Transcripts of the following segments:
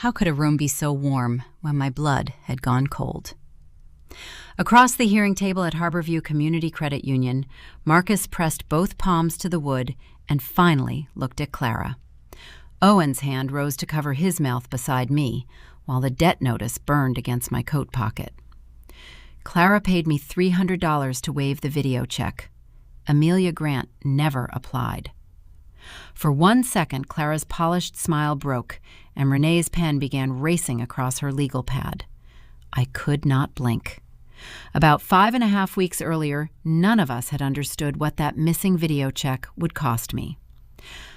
How could a room be so warm when my blood had gone cold? Across the hearing table at Harborview Community Credit Union, Marcus pressed both palms to the wood and finally looked at Clara. Owen's hand rose to cover his mouth beside me, while the debt notice burned against my coat pocket. Clara paid me $300 to waive the video check. Amelia Grant never applied. For 1 second, Clara's polished smile broke, and Renee's pen began racing across her legal pad. I could not blink. About 5.5 weeks earlier, none of us had understood what that missing video check would cost me.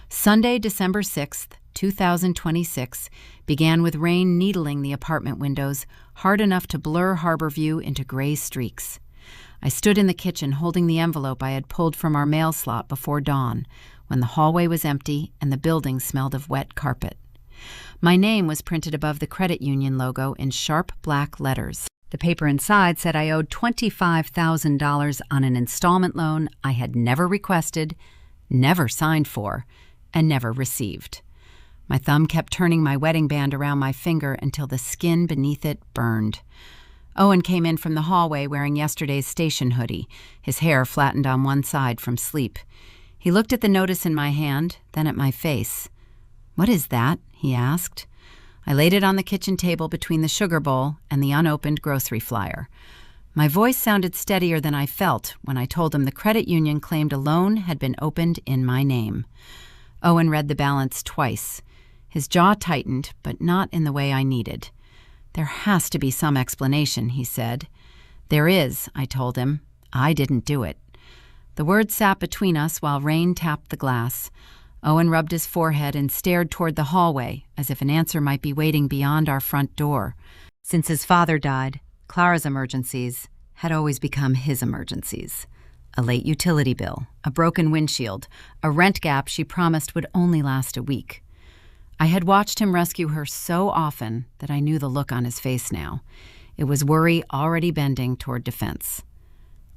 Sunday, December 6th, 2026, began with rain needling the apartment windows, hard enough to blur Harborview into gray streaks. I stood in the kitchen holding the envelope I had pulled from our mail slot before dawn, when the hallway was empty and the building smelled of wet carpet. My name was printed above the credit union logo in sharp black letters. The paper inside said I owed $25,000 on an installment loan I had never requested, never signed for, and never received. My thumb kept turning my wedding band around my finger until the skin beneath it burned. Owen came in from the hallway wearing yesterday's station hoodie, his hair flattened on one side from sleep. He looked at the notice in my hand, then at my face. "What is that?" he asked. I laid it on the kitchen table between the sugar bowl and the unopened grocery flyer. My voice sounded steadier than I felt when I told him the credit union claimed a loan had been opened in my name. Owen read the balance twice. His jaw tightened, but not in the way I needed. "There has to be some explanation," he said. "There is," I told him. "I didn't do it." The words sat between us while rain tapped the glass. Owen rubbed his forehead and stared toward the hallway, as if an answer might be waiting beyond our front door. Since his father died, Clara's emergencies had always become his emergencies. A late utility bill, a broken windshield, a rent gap she promised would only last a week. I had watched him rescue her so often that I knew the look on his face now. It was worry already bending toward defense.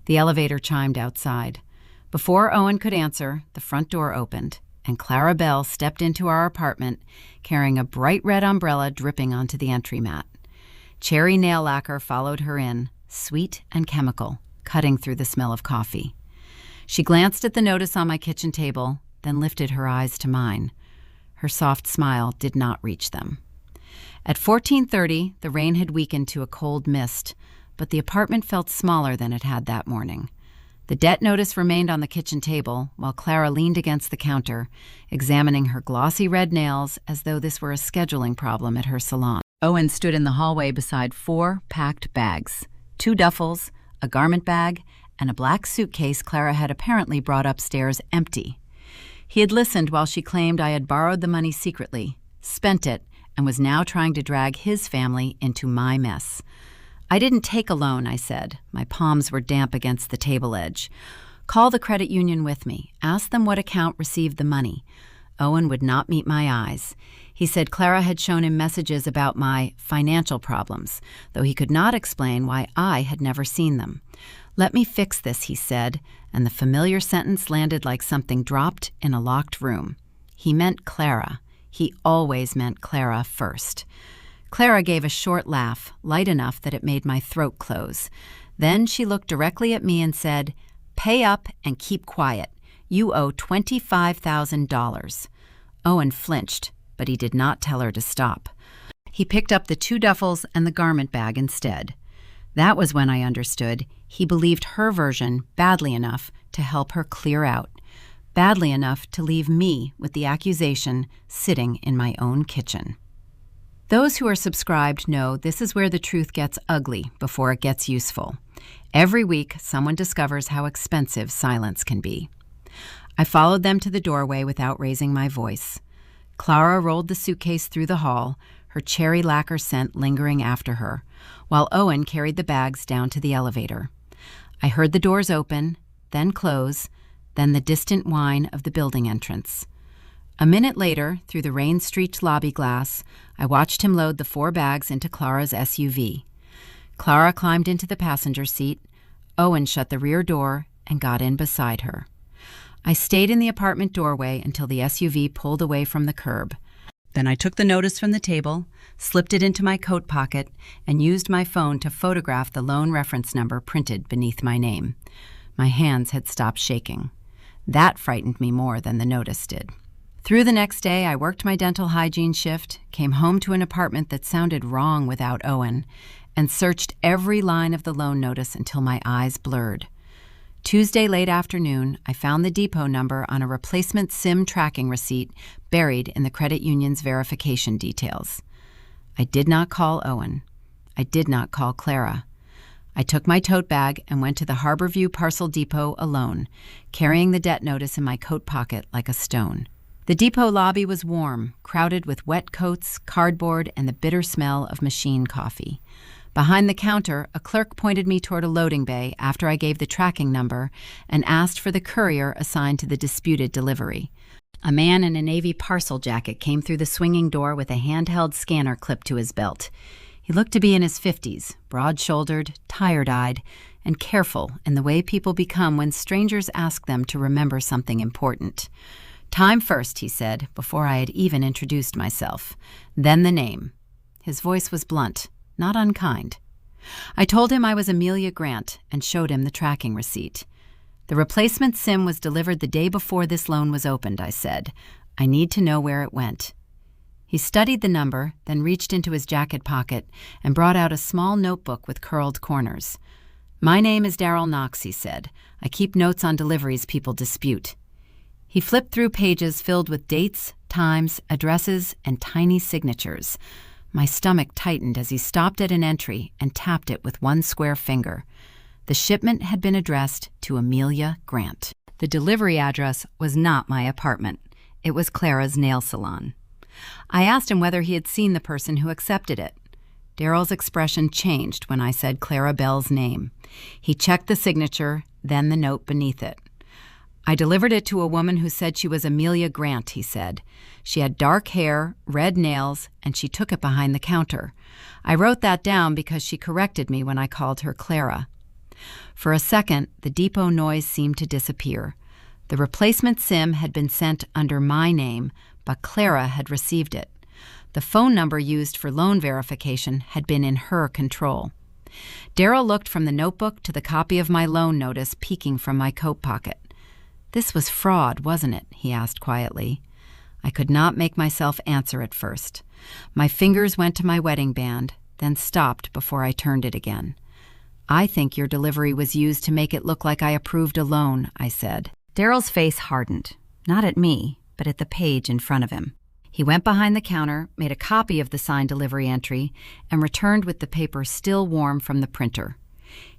The elevator chimed outside. Before Owen could answer, the front door opened, and Clara Bell stepped into our apartment, carrying a bright red umbrella dripping onto the entry mat. Cherry nail lacquer followed her in, sweet and chemical, cutting through the smell of coffee. She glanced at the notice on my kitchen table, then lifted her eyes to mine. Her soft smile did not reach them. At 14:30, the rain had weakened to a cold mist, but the apartment felt smaller than it had that morning. The debt notice remained on the kitchen table, while Clara leaned against the counter, examining her glossy red nails as though this were a scheduling problem at her salon. Owen stood in the hallway beside 4 packed bags, 2 duffels, a garment bag, and a black suitcase Clara had apparently brought upstairs empty. He had listened while she claimed I had borrowed the money secretly, spent it, and was now trying to drag his family into my mess. "I didn't take a loan," I said. My palms were damp against the table edge. "Call the credit union with me. Ask them what account received the money." Owen would not meet my eyes. He said Clara had shown him messages about my financial problems, though he could not explain why I had never seen them. "Let me fix this," he said, and the familiar sentence landed like something dropped in a locked room. He meant Clara. He always meant Clara first. Clara gave a short laugh, light enough that it made my throat close. Then she looked directly at me and said, "Pay up and keep quiet. You owe $25,000. Owen flinched, but he did not tell her to stop. He picked up the 2 duffels and the garment bag instead. That was when I understood he believed her version badly enough to help her clear out, badly enough to leave me with the accusation sitting in my own kitchen. Those who are subscribed know this is where the truth gets ugly before it gets useful. Every week, someone discovers how expensive silence can be. I followed them to the doorway without raising my voice. Clara rolled the suitcase through the hall, her cherry lacquer scent lingering after her, while Owen carried the bags down to the elevator. I heard the doors open, then close, then the distant whine of the building entrance. A minute later, through the rain-streaked lobby glass, I watched him load the 4 bags into Clara's SUV. Clara climbed into the passenger seat. Owen shut the rear door and got in beside her. I stayed in the apartment doorway until the SUV pulled away from the curb. Then I took the notice from the table, slipped it into my coat pocket, and used my phone to photograph the loan reference number printed beneath my name. My hands had stopped shaking. That frightened me more than the notice did. Through the next day, I worked my dental hygiene shift, came home to an apartment that sounded wrong without Owen, and searched every line of the loan notice until my eyes blurred. Tuesday late afternoon, I found the depot number on a replacement SIM tracking receipt buried in the credit union's verification details. I did not call Owen. I did not call Clara. I took my tote bag and went to the Harborview Parcel Depot alone, carrying the debt notice in my coat pocket like a stone. The depot lobby was warm, crowded with wet coats, cardboard, and the bitter smell of machine coffee. Behind the counter, a clerk pointed me toward a loading bay after I gave the tracking number and asked for the courier assigned to the disputed delivery. A man in a navy parcel jacket came through the swinging door with a handheld scanner clipped to his belt. He looked to be in his 50s, broad-shouldered, tired-eyed, and careful in the way people become when strangers ask them to remember something important. "Time first," he said, before I had even introduced myself. Then the name. His voice was blunt, not unkind. I told him I was Amelia Grant and showed him the tracking receipt. "The replacement SIM was delivered the day before this loan was opened," I said. "I need to know where it went." He studied the number, then reached into his jacket pocket and brought out a small notebook with curled corners. "My name is Daryl Knox," he said. "I keep notes on deliveries people dispute." He flipped through pages filled with dates, times, addresses, and tiny signatures. My stomach tightened as he stopped at an entry and tapped it with one square finger. The shipment had been addressed to Amelia Grant. The delivery address was not my apartment. It was Clara's nail salon. I asked him whether he had seen the person who accepted it. Daryl's expression changed when I said Clara Bell's name. He checked the signature, then the note beneath it. "I delivered it to a woman who said she was Amelia Grant," he said. "She had dark hair, red nails, and she took it behind the counter. I wrote that down because she corrected me when I called her Clara." For a second, the depot noise seemed to disappear. The replacement SIM had been sent under my name, but Clara had received it. The phone number used for loan verification had been in her control. Daryl looked from the notebook to the copy of my loan notice peeking from my coat pocket. "This was fraud, wasn't it?" he asked quietly. I could not make myself answer at first. My fingers went to my wedding band, then stopped before I turned it again. "I think your delivery was used to make it look like I approved a loan," I said. Daryl's face hardened, not at me, but at the page in front of him. He went behind the counter, made a copy of the signed delivery entry, and returned with the paper still warm from the printer.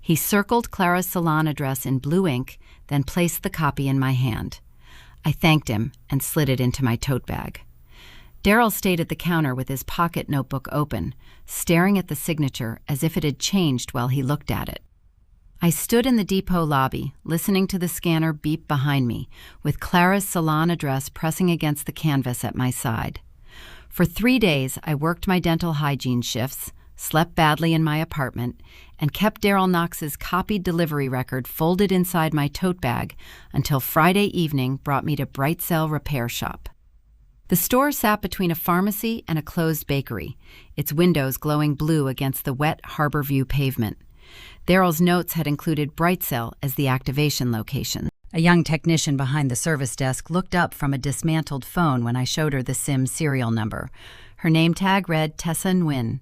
He circled Clara's salon address in blue ink, then placed the copy in my hand. I thanked him and slid it into my tote bag. Daryl stayed at the counter with his pocket notebook open, staring at the signature as if it had changed while he looked at it. I stood in the depot lobby, listening to the scanner beep behind me, with Clara's salon address pressing against the canvas at my side. For 3 days, I worked my dental hygiene shifts, slept badly in my apartment, and kept Daryl Knox's copied delivery record folded inside my tote bag until Friday evening brought me to Brightcell Repair Shop. The store sat between a pharmacy and a closed bakery, its windows glowing blue against the wet Harborview pavement. Daryl's notes had included Brightcell as the activation location. A young technician behind the service desk looked up from a dismantled phone when I showed her the SIM serial number. Her name tag read Tessa Nguyen.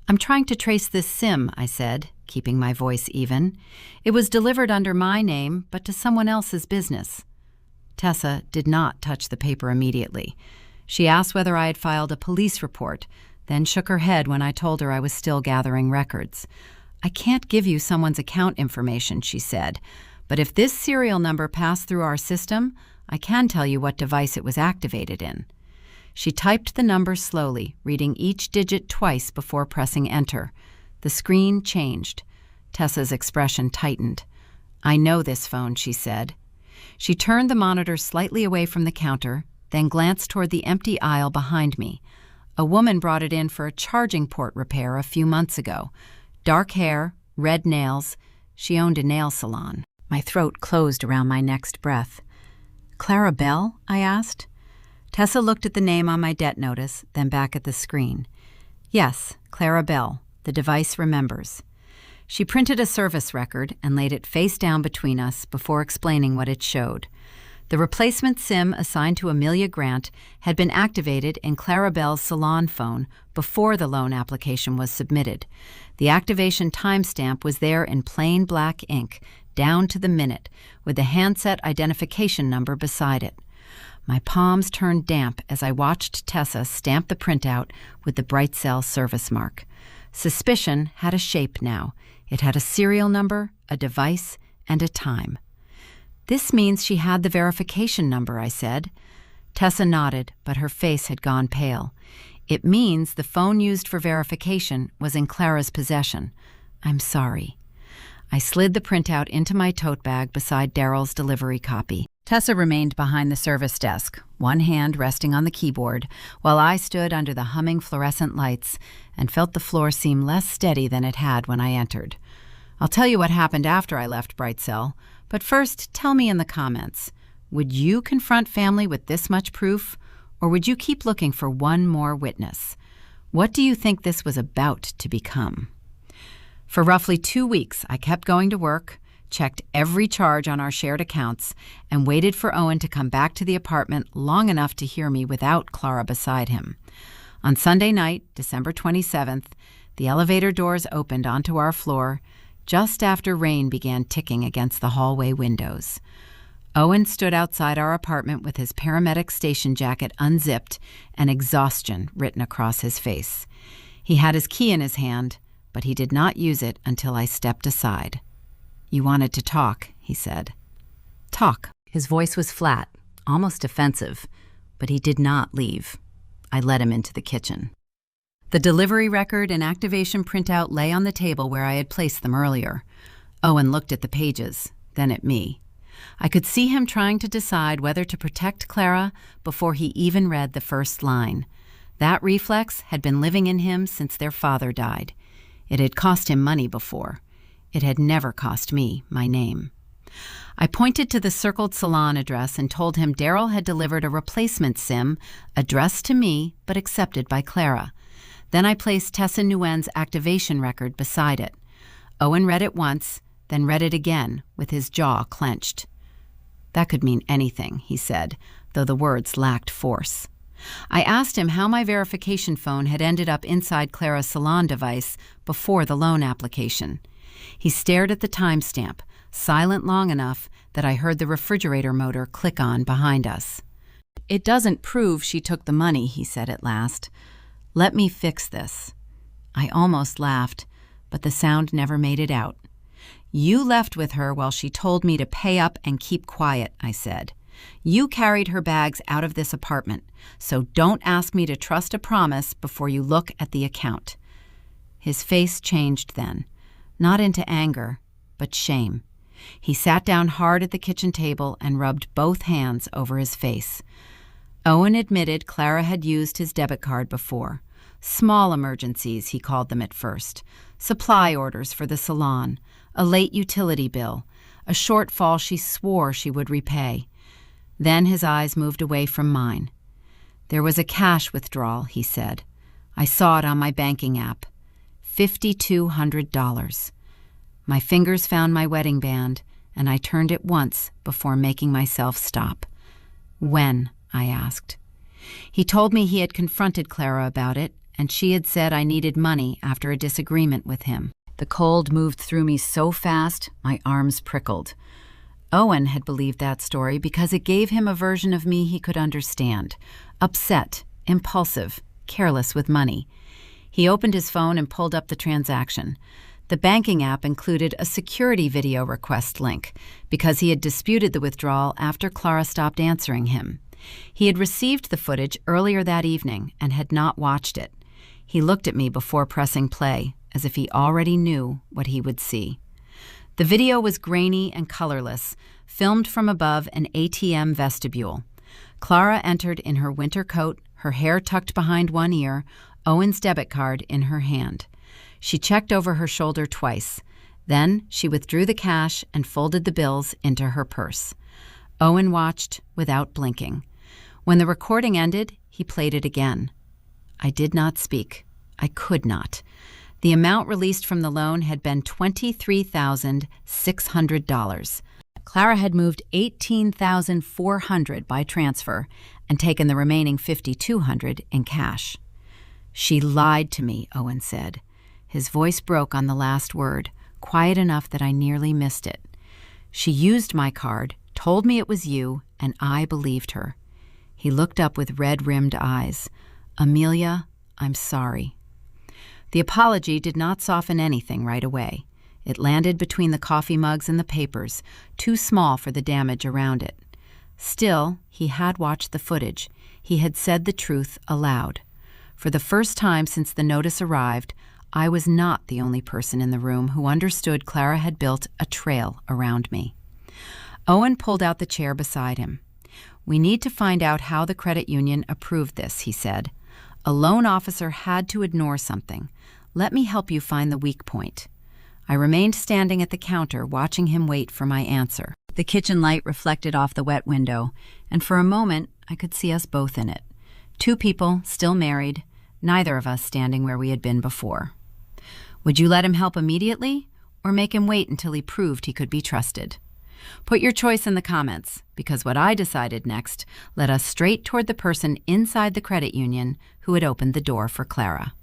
"I'm trying to trace this SIM," I said, keeping my voice even. "It was delivered under my name, but to someone else's business." Tessa did not touch the paper immediately. She asked whether I had filed a police report, then shook her head when I told her I was still gathering records. "I can't give you someone's account information," she said, "but if this serial number passed through our system, I can tell you what device it was activated in." She typed the number slowly, reading each digit twice before pressing enter. The screen changed. Tessa's expression tightened. "I know this phone," she said. She turned the monitor slightly away from the counter, then glanced toward the empty aisle behind me. A woman brought it in for a charging port repair a few months ago. Dark hair, red nails. She owned a nail salon. My throat closed around my next breath. "Clara Bell?" I asked. Tessa looked at the name on my debt notice, then back at the screen. Yes, Clara Bell. The device remembers. She printed a service record and laid it face down between us before explaining what it showed. The replacement SIM assigned to Amelia Grant had been activated in Clara Bell's salon phone before the loan application was submitted. The activation timestamp was there in plain black ink, down to the minute, with the handset identification number beside it. My palms turned damp as I watched Tessa stamp the printout with the Brightcell service mark. Suspicion had a shape now. It had a serial number, a device, and a time. "This means she had the verification number," I said. Tessa nodded, but her face had gone pale. "It means the phone used for verification was in Clara's possession. I'm sorry." I slid the printout into my tote bag beside Daryl's delivery copy. Tessa remained behind the service desk, one hand resting on the keyboard, while I stood under the humming fluorescent lights and felt the floor seem less steady than it had when I entered. I'll tell you what happened after I left Brightcell, but first tell me in the comments, would you confront family with this much proof, or would you keep looking for one more witness? What do you think this was about to become? For roughly 2 weeks, I kept going to work, checked every charge on our shared accounts, and waited for Owen to come back to the apartment long enough to hear me without Clara beside him. On Sunday night, December 27th, the elevator doors opened onto our floor, just after rain began ticking against the hallway windows. Owen stood outside our apartment with his paramedic station jacket unzipped and exhaustion written across his face. He had his key in his hand, but he did not use it until I stepped aside. "You wanted to talk," he said. "Talk." His voice was flat, almost offensive, but he did not leave. I led him into the kitchen. The delivery record and activation printout lay on the table where I had placed them earlier. Owen looked at the pages, then at me. I could see him trying to decide whether to protect Clara before he even read the first line. That reflex had been living in him since their father died. It had cost him money before. It had never cost me my name. I pointed to the circled salon address and told him Daryl had delivered a replacement SIM addressed to me but accepted by Clara. Then I placed Tessa Nguyen's activation record beside it. Owen read it once, then read it again, with his jaw clenched. "That could mean anything," he said, though the words lacked force. I asked him how my verification phone had ended up inside Clara's salon device before the loan application. He stared at the timestamp, silent long enough that I heard the refrigerator motor click on behind us. "It doesn't prove she took the money," he said at last. "Let me fix this." I almost laughed, but the sound never made it out. "You left with her while she told me to pay up and keep quiet," I said. "You carried her bags out of this apartment, so don't ask me to trust a promise before you look at the account." His face changed then, not into anger, but shame. He sat down hard at the kitchen table and rubbed both hands over his face. Owen admitted Clara had used his debit card before. Small emergencies, he called them at first. Supply orders for the salon, a late utility bill, a shortfall she swore she would repay. Then his eyes moved away from mine. "There was a cash withdrawal," he said. "I saw it on my banking app. $5,200. My fingers found my wedding band, and I turned it once before making myself stop." "When?" I asked. He told me he had confronted Clara about it, and she had said I needed money after a disagreement with him. The cold moved through me so fast, my arms prickled. Owen had believed that story because it gave him a version of me he could understand. Upset, impulsive, careless with money. He opened his phone and pulled up the transaction. The banking app included a security video request link because he had disputed the withdrawal after Clara stopped answering him. He had received the footage earlier that evening and had not watched it. He looked at me before pressing play, as if he already knew what he would see. The video was grainy and colorless, filmed from above an ATM vestibule. Clara entered in her winter coat, her hair tucked behind one ear, Owen's debit card in her hand. She checked over her shoulder twice. Then she withdrew the cash and folded the bills into her purse. Owen watched without blinking. When the recording ended, he played it again. I did not speak. I could not. The amount released from the loan had been $23,600. Clara had moved $18,400 by transfer and taken the remaining $5,200 in cash. She lied to me, Owen said. His voice broke on the last word, quiet enough that I nearly missed it. She used my card, told me it was you, and I believed her. He looked up with red-rimmed eyes. Amelia, I'm sorry. The apology did not soften anything right away. It landed between the coffee mugs and the papers, too small for the damage around it. Still, he had watched the footage. He had said the truth aloud. For the first time since the notice arrived, I was not the only person in the room who understood Clara had built a trail around me. Owen pulled out the chair beside him. We need to find out how the credit union approved this, he said. A loan officer had to ignore something. Let me help you find the weak point. I remained standing at the counter, watching him wait for my answer. The kitchen light reflected off the wet window, and for a moment I could see us both in it. Two people, still married, neither of us standing where we had been before. Would you let him help immediately, or make him wait until he proved he could be trusted? Put your choice in the comments, because what I decided next led us straight toward the person inside the credit union who had opened the door for Clara.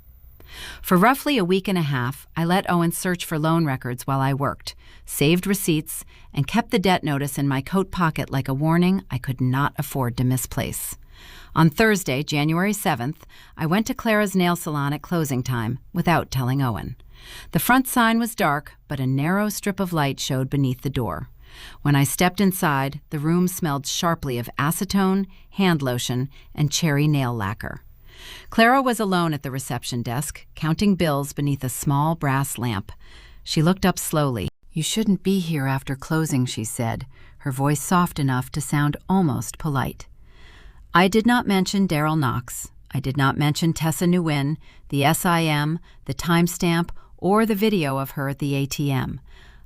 For roughly a week and a half, I let Owen search for loan records while I worked, saved receipts, and kept the debt notice in my coat pocket like a warning I could not afford to misplace. On Thursday, January 7th, I went to Clara's nail salon at closing time without telling Owen. The front sign was dark, but a narrow strip of light showed beneath the door. When I stepped inside, the room smelled sharply of acetone, hand lotion, and cherry nail lacquer. Clara was alone at the reception desk, counting bills beneath a small brass lamp. She looked up slowly. You shouldn't be here after closing, she said, her voice soft enough to sound almost polite. I did not mention Daryl Knox. I did not mention Tessa Nguyen, the SIM, the timestamp, or the video of her at the ATM.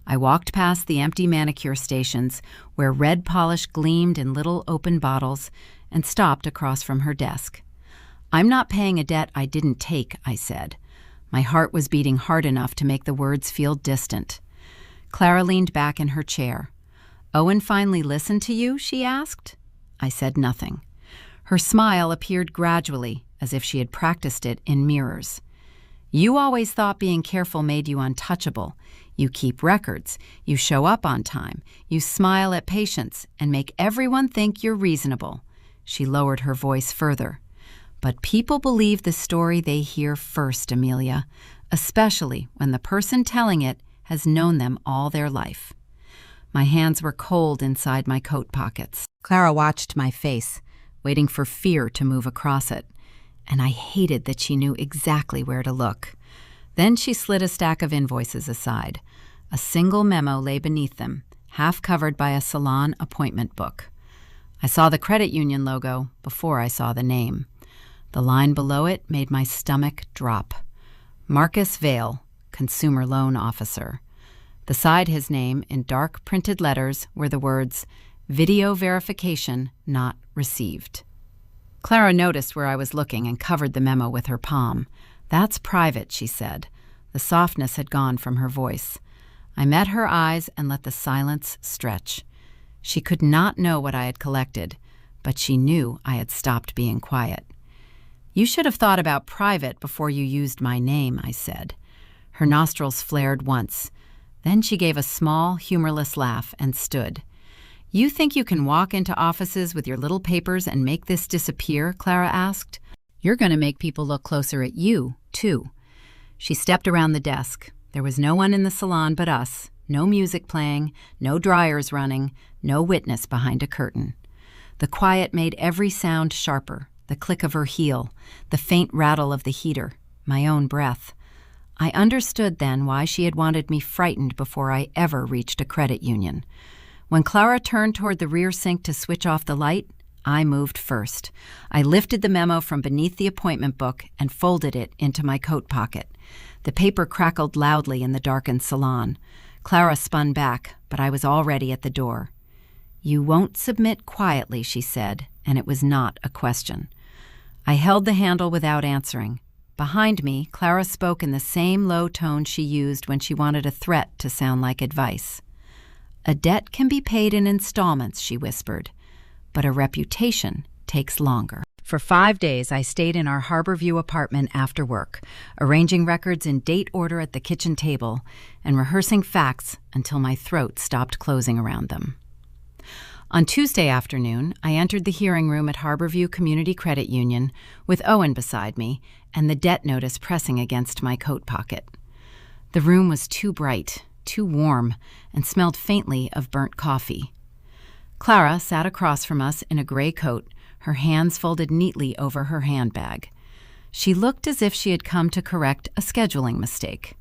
I walked past the empty manicure stations where red polish gleamed in little open bottles and stopped across from her desk. I'm not paying a debt I didn't take, I said. My heart was beating hard enough to make the words feel distant. Clara leaned back in her chair. Owen finally listened to you, she asked. I said nothing. Her smile appeared gradually, as if she had practiced it in mirrors. You always thought being careful made you untouchable. You keep records, you show up on time, you smile at patients, and make everyone think you're reasonable. She lowered her voice further. But people believe the story they hear first, Amelia, especially when the person telling it has known them all their life. My hands were cold inside my coat pockets. Clara watched my face, waiting for fear to move across it, and I hated that she knew exactly where to look. Then she slid a stack of invoices aside. A single memo lay beneath them, half covered by a salon appointment book. I saw the credit union logo before I saw the name. The line below it made my stomach drop. Marcus Vale, Consumer Loan Officer. Beside his name, in dark printed letters, were the words, Video verification not received. Clara noticed where I was looking and covered the memo with her palm. That's private, she said. The softness had gone from her voice. I met her eyes and let the silence stretch. She could not know what I had collected, but she knew I had stopped being quiet. You should have thought about private before you used my name, I said. Her nostrils flared once. Then she gave a small, humorless laugh and stood. You think you can walk into offices with your little papers and make this disappear? Clara asked. You're going to make people look closer at you, too. She stepped around the desk. There was no one in the salon but us, no music playing, no dryers running, no witness behind a curtain. The quiet made every sound sharper, the click of her heel, the faint rattle of the heater, my own breath. I understood then why she had wanted me frightened before I ever reached a credit union. When Clara turned toward the rear sink to switch off the light, I moved first. I lifted the memo from beneath the appointment book and folded it into my coat pocket. The paper crackled loudly in the darkened salon. Clara spun back, but I was already at the door. You won't submit quietly, she said. and it was not a question. I held the handle without answering. Behind me, Clara spoke in the same low tone she used when she wanted a threat to sound like advice. "A debt can be paid in installments," she whispered, "but a reputation takes longer." For 5 days, I stayed in our Harborview apartment after work, arranging records in date order at the kitchen table and rehearsing facts until my throat stopped closing around them. On Tuesday afternoon, I entered the hearing room at Harborview Community Credit Union with Owen beside me and the debt notice pressing against my coat pocket. The room was too bright, too warm, and smelled faintly of burnt coffee. Clara sat across from us in a gray coat, her hands folded neatly over her handbag. She looked as if she had come to correct a scheduling mistake.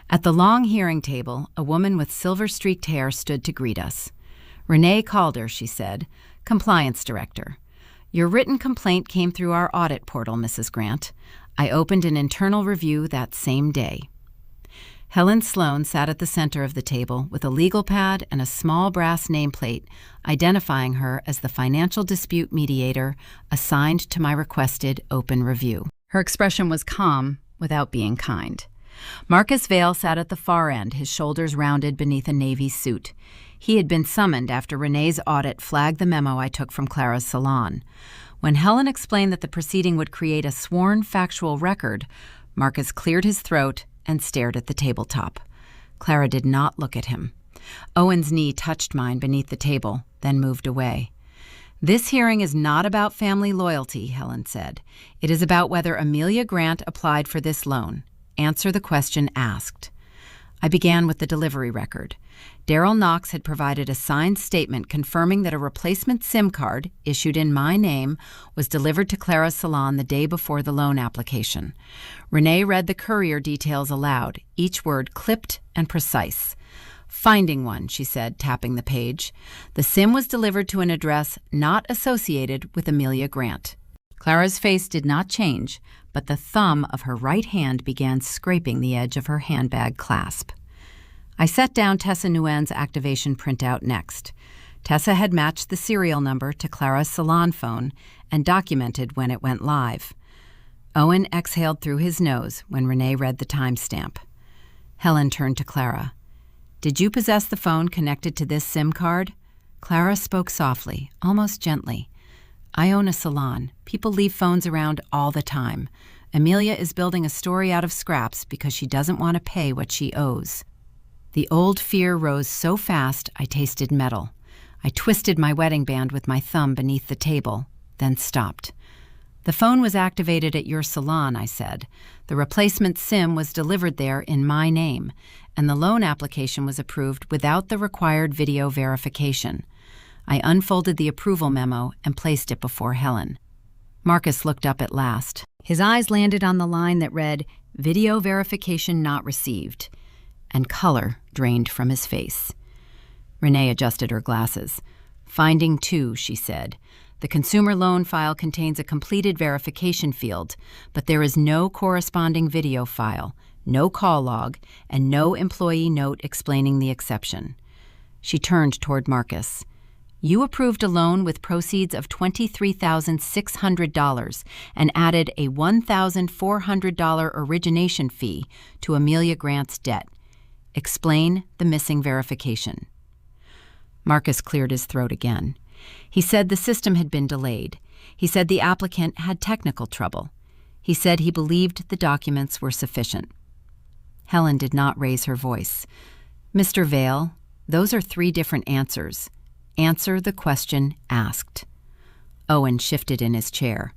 At the long hearing table, a woman with silver-streaked hair stood to greet us. "Renee Calder," she said, "Compliance Director. Your written complaint came through our audit portal, Mrs. Grant. I opened an internal review that same day." Helen Sloan sat at the center of the table with a legal pad and a small brass nameplate identifying her as the financial dispute mediator assigned to my requested open review. Her expression was calm without being kind. Marcus Vale sat at the far end, his shoulders rounded beneath a navy suit. He had been summoned after Renee's audit flagged the memo I took from Clara's salon. When Helen explained that the proceeding would create a sworn factual record, Marcus cleared his throat and stared at the tabletop. Clara did not look at him. Owen's knee touched mine beneath the table, then moved away. "This hearing is not about family loyalty," Helen said. "It is about whether Amelia Grant applied for this loan. Answer the question asked." I began with the delivery record. Daryl Knox had provided a signed statement confirming that a replacement SIM card, issued in my name, was delivered to Clara's salon the day before the loan application. Renee read the courier details aloud, each word clipped and precise. "Finding one," she said, tapping the page. "The SIM was delivered to an address not associated with Amelia Grant." Clara's face did not change, but the thumb of her right hand began scraping the edge of her handbag clasp. I set down Tessa Nguyen's activation printout next. Tessa had matched the serial number to Clara's salon phone and documented when it went live. Owen exhaled through his nose when Renee read the timestamp. Helen turned to Clara. "Did you possess the phone connected to this SIM card?" Clara spoke softly, almost gently. "I own a salon. People leave phones around all the time. Amelia is building a story out of scraps because she doesn't want to pay what she owes." The old fear rose so fast I tasted metal. I twisted my wedding band with my thumb beneath the table, then stopped. "The phone was activated at your salon," I said. "The replacement SIM was delivered there in my name, and the loan application was approved without the required video verification." I unfolded the approval memo and placed it before Helen. Marcus looked up at last. His eyes landed on the line that read, "Video verification not received," and color drained from his face. Renee adjusted her glasses. "Finding 2, she said. "The consumer loan file contains a completed verification field, but there is no corresponding video file, no call log, and no employee note explaining the exception." She turned toward Marcus. "You approved a loan with proceeds of $23,600 and added a $1,400 origination fee to Amelia Grant's debt. Explain the missing verification." Marcus cleared his throat again. He said the system had been delayed. He said the applicant had technical trouble. He said he believed the documents were sufficient. Helen did not raise her voice. "Mr. Vale, those are 3 different answers. Answer the question asked." Owen shifted in his chair.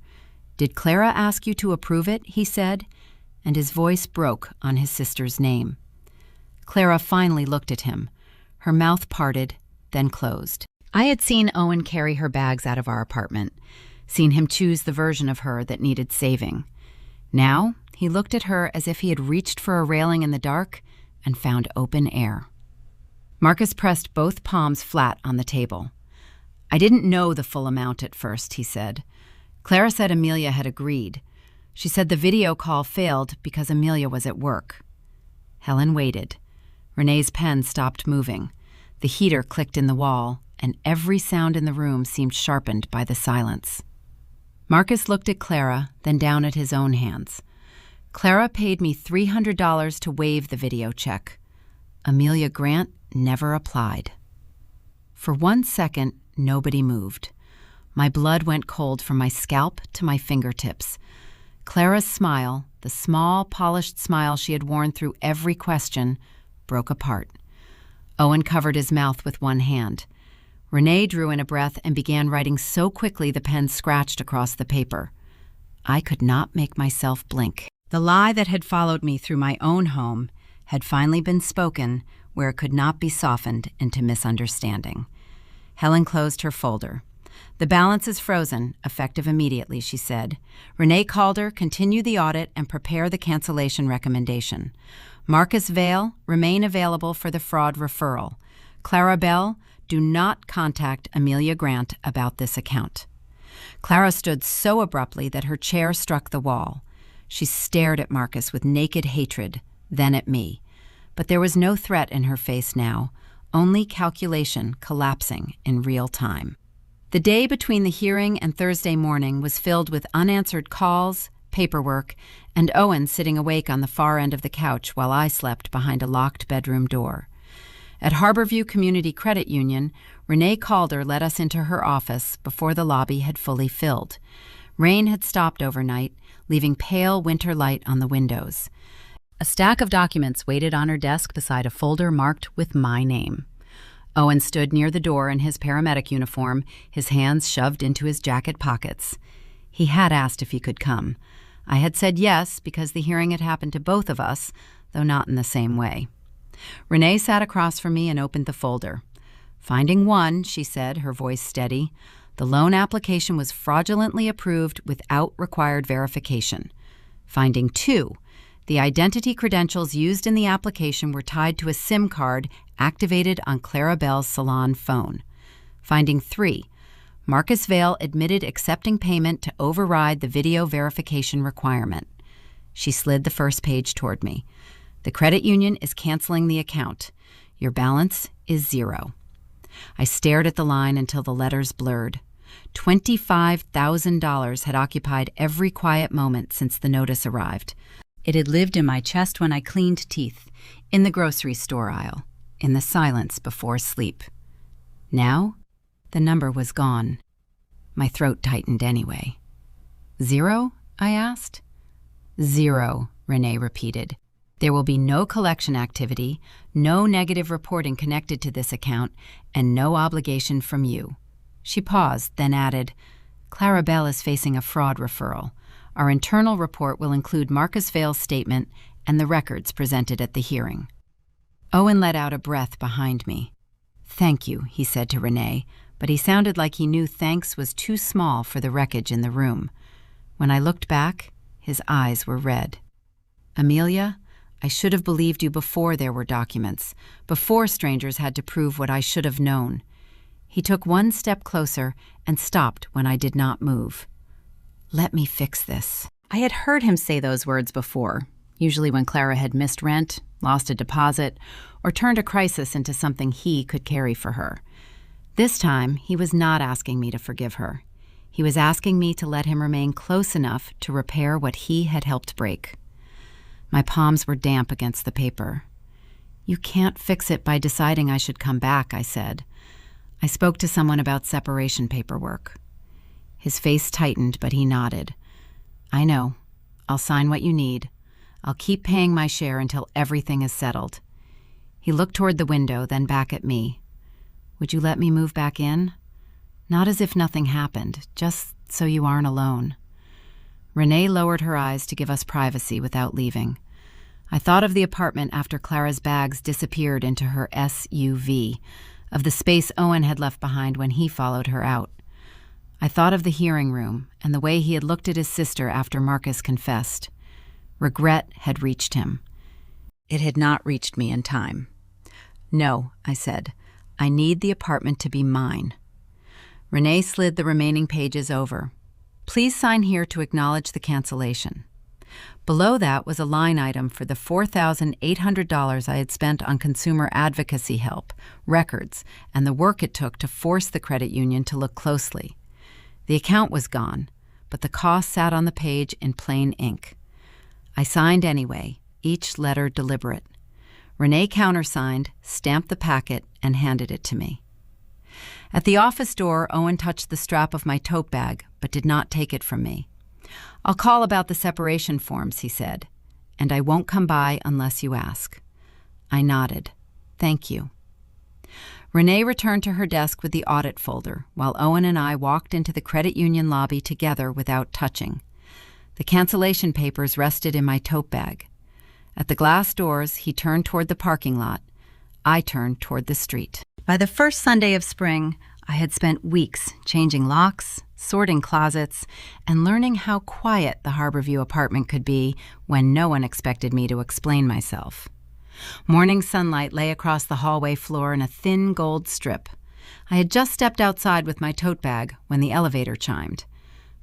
"Did Clara ask you to approve it?" he said, and his voice broke on his sister's name. Clara finally looked at him. Her mouth parted, then closed. I had seen Owen carry her bags out of our apartment, seen him choose the version of her that needed saving. Now he looked at her as if he had reached for a railing in the dark and found open air. Marcus pressed both palms flat on the table. "I didn't know the full amount at first," he said. "Clara said Amelia had agreed. She said the video call failed because Amelia was at work." Helen waited. Renee's pen stopped moving. The heater clicked in the wall, and every sound in the room seemed sharpened by the silence. Marcus looked at Clara, then down at his own hands. Clara paid me $300 to waive the video check. Amelia Grant never applied. For 1 second, nobody moved. My blood went cold from my scalp to my fingertips. Clara's smile, the small, polished smile she had worn through every question, broke apart. Owen covered his mouth with one hand. Renee drew in a breath and began writing so quickly the pen scratched across the paper. I could not make myself blink. The lie that had followed me through my own home had finally been spoken where it could not be softened into misunderstanding. Helen closed her folder. The balance is frozen, effective immediately, she said. Renee Calder, continue the audit and prepare the cancellation recommendation. Marcus Vale, remain available for the fraud referral. Clara Bell, do not contact Amelia Grant about this account. Clara stood so abruptly that her chair struck the wall. She stared at Marcus with naked hatred, then at me. But there was no threat in her face now, only calculation collapsing in real time. The day between the hearing and Thursday morning was filled with unanswered calls, paperwork, and Owen sitting awake on the far end of the couch while I slept behind a locked bedroom door. At Harborview Community Credit Union, Renee Calder led us into her office before the lobby had fully filled. Rain had stopped overnight, leaving pale winter light on the windows. A stack of documents waited on her desk beside a folder marked with my name. Owen stood near the door in his paramedic uniform, his hands shoved into his jacket pockets. He had asked if he could come. I had said yes because the hearing had happened to both of us, though not in the same way. Renee sat across from me and opened the folder. Finding one, she said, her voice steady. The loan application was fraudulently approved without required verification. Finding two, the identity credentials used in the application were tied to a SIM card activated on Clara Bell's salon phone. Finding three, Marcus Vale admitted accepting payment to override the video verification requirement. She slid the first page toward me. The credit union is canceling the account. Your balance is $0. I stared at the line until the letters blurred. $25,000 had occupied every quiet moment since the notice arrived. It had lived in my chest when I cleaned teeth, in the grocery store aisle, in the silence before sleep. Now, the number was gone. My throat tightened anyway. $0? I asked. $0, Renee repeated. There will be no collection activity, no negative reporting connected to this account, and no obligation from you. She paused, then added, Clara Bell is facing a fraud referral. Our internal report will include Marcus Vale's statement and the records presented at the hearing. Owen let out a breath behind me. Thank you, he said to Renee, but he sounded like he knew thanks was too small for the wreckage in the room. When I looked back, his eyes were red. Amelia, I should have believed you before there were documents, before strangers had to prove what I should have known. He took one step closer and stopped when I did not move. Let me fix this. I had heard him say those words before, usually when Clara had missed rent, lost a deposit, or turned a crisis into something he could carry for her. This time, he was not asking me to forgive her. He was asking me to let him remain close enough to repair what he had helped break. My palms were damp against the paper. You can't fix it by deciding I should come back, I said. I spoke to someone about separation paperwork. His face tightened, but he nodded. I know. I'll sign what you need. I'll keep paying my share until everything is settled. He looked toward the window, then back at me. Would you let me move back in? Not as if nothing happened, just so you aren't alone. Renee lowered her eyes to give us privacy without leaving. I thought of the apartment after Clara's bags disappeared into her SUV, of the space Owen had left behind when he followed her out. I thought of the hearing room and the way he had looked at his sister after Marcus confessed. Regret had reached him. It had not reached me in time. No, I said. I need the apartment to be mine. Renee slid the remaining pages over. Please sign here to acknowledge the cancellation. Below that was a line item for the $4,800 I had spent on consumer advocacy help, records, and the work it took to force the credit union to look closely. The account was gone, but the cost sat on the page in plain ink. I signed anyway, each letter deliberate. Renee countersigned, stamped the packet, and handed it to me. At the office door, Owen touched the strap of my tote bag, but did not take it from me. "I'll call about the separation forms," he said, "and I won't come by unless you ask." I nodded. "Thank you." Renee returned to her desk with the audit folder, while Owen and I walked into the credit union lobby together without touching. The cancellation papers rested in my tote bag. At the glass doors, he turned toward the parking lot. I turned toward the street. By the first Sunday of spring, I had spent weeks changing locks, sorting closets, and learning how quiet the Harborview apartment could be when no one expected me to explain myself. Morning sunlight lay across the hallway floor in a thin gold strip. I had just stepped outside with my tote bag when the elevator chimed.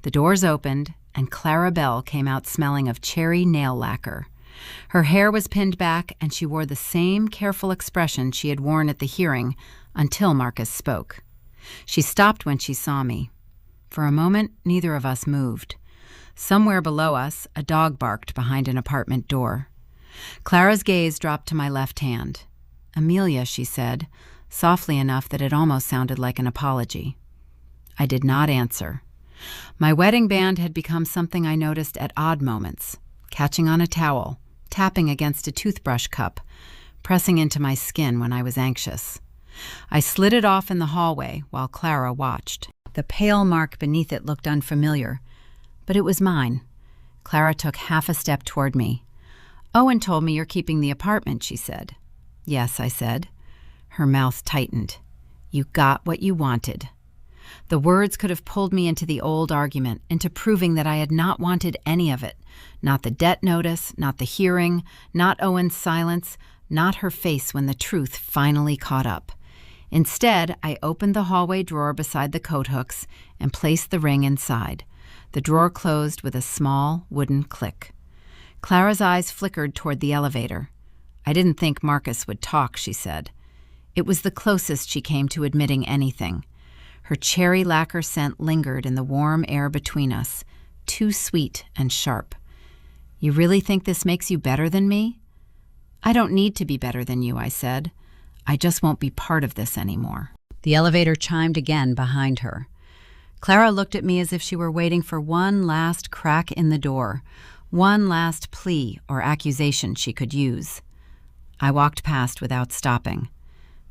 The doors opened, and Clara Bell came out smelling of cherry nail lacquer. Her hair was pinned back, and she wore the same careful expression she had worn at the hearing until Marcus spoke. She stopped when she saw me. For a moment, neither of us moved. Somewhere below us, a dog barked behind an apartment door. Clara's gaze dropped to my left hand. "Amelia," she said, softly enough that it almost sounded like an apology. I did not answer. My wedding band had become something I noticed at odd moments, catching on a towel, tapping against a toothbrush cup, pressing into my skin when I was anxious. I slid it off in the hallway while Clara watched. The pale mark beneath it looked unfamiliar, but it was mine. Clara took half a step toward me. "Owen told me you're keeping the apartment," she said. "Yes," I said. Her mouth tightened. "You got what you wanted." The words could have pulled me into the old argument, into proving that I had not wanted any of it. Not the debt notice, not the hearing, not Owen's silence, not her face when the truth finally caught up. Instead, I opened the hallway drawer beside the coat hooks and placed the ring inside. The drawer closed with a small wooden click. Clara's eyes flickered toward the elevator. "I didn't think Marcus would talk," she said. It was the closest she came to admitting anything. Her cherry lacquer scent lingered in the warm air between us, too sweet and sharp. "You really think this makes you better than me?" "I don't need to be better than you," I said. "I just won't be part of this anymore." The elevator chimed again behind her. Clara looked at me as if she were waiting for one last crack in the door, one last plea or accusation she could use. I walked past without stopping.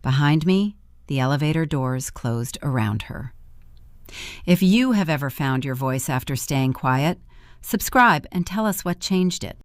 Behind me, the elevator doors closed around her. If you have ever found your voice after staying quiet, subscribe and tell us what changed it.